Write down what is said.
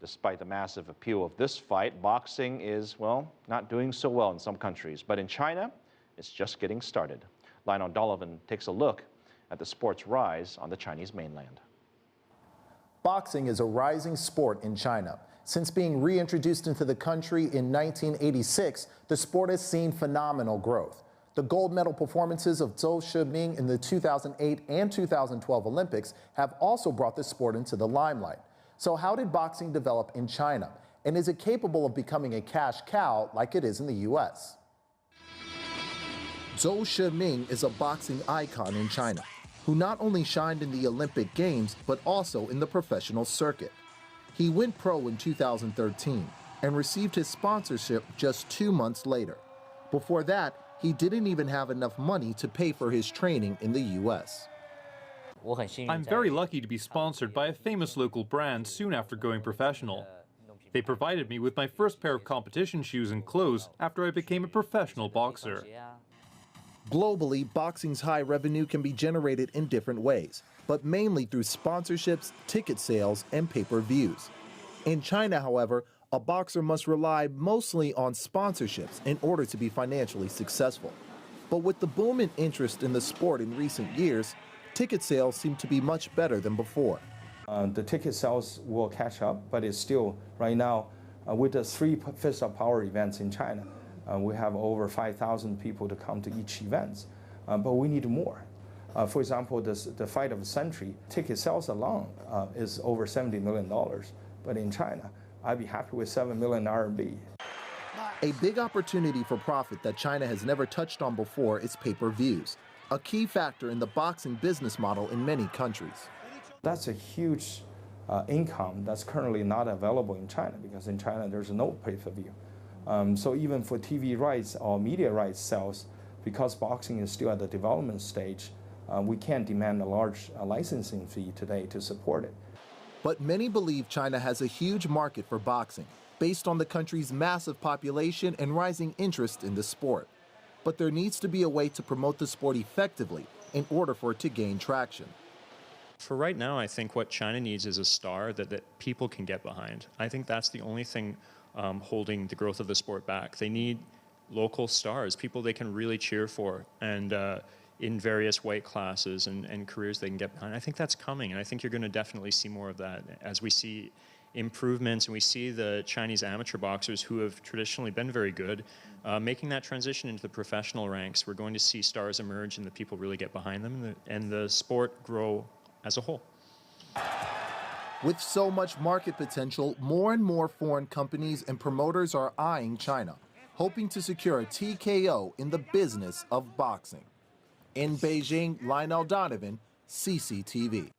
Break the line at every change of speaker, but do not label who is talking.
Despite the massive appeal of this fight, boxing is, well, not doing so well in some countries. But in China, it's just getting started. Lionel Donovan takes a look at the sport's rise on the Chinese mainland.
Boxing is a rising sport in China. Since being reintroduced into the country in 1986, the sport has seen phenomenal growth. The gold medal performances of Zhou Shiming in the 2008 and 2012 Olympics have also brought the sport into the limelight. So how did boxing develop in China? And is it capable of becoming a cash cow like it is in the U.S.? Zhou Shiming is a boxing icon in China, who not only shined in the Olympic Games, but also in the professional circuit. He went pro in 2013 and received his sponsorship just 2 months later. Before that, he didn't even have enough money to pay for his training in the U.S.
I'm very lucky to be sponsored by a famous local brand soon after going professional. They provided me with my first pair of competition shoes and clothes after I became a professional boxer.
Globally, boxing's high revenue can be generated in different ways, but mainly through sponsorships, ticket sales, and pay-per-views. In China, however, a boxer must rely mostly on sponsorships in order to be financially successful. But with the boom in interest in the sport in recent years, ticket sales seem to be much better than before.
The ticket sales will catch up, but it's still, right now, with the 3 Fist of Power events in China, we have over 5,000 people to come to each event, but we need more. For example, the fight of the century, ticket sales alone is over $70 million, but in China, I'd be happy with 7 million RMB.
A big opportunity for profit that China has never touched on before is pay-per-views, a key factor in the boxing business model in many countries.
That's a huge income that's currently not available in China, because in China there's no pay-per-view. So even for TV rights or media rights sales, because boxing is still at the development stage, we can't demand a large licensing fee today to support it.
But many believe China has a huge market for boxing, based on the country's massive population and rising interest in the sport. But there needs to be a way to promote the sport effectively in order for it to gain traction.
For right now, I think what China needs is a star that people can get behind. I think that's the only thing holding the growth of the sport back. They need local stars, people they can really cheer for, and in various weight classes and careers they can get behind. I think that's coming, and I think you're going to definitely see more of that as we see improvements and we see the Chinese amateur boxers who have traditionally been very good making that transition into the professional ranks. We're going to see stars emerge and the people really get behind them and the sport grow as a whole.
With so much market potential, more and more foreign companies and promoters are eyeing China, hoping to secure a TKO in the business of boxing. In Beijing, Lionel Donovan, CCTV.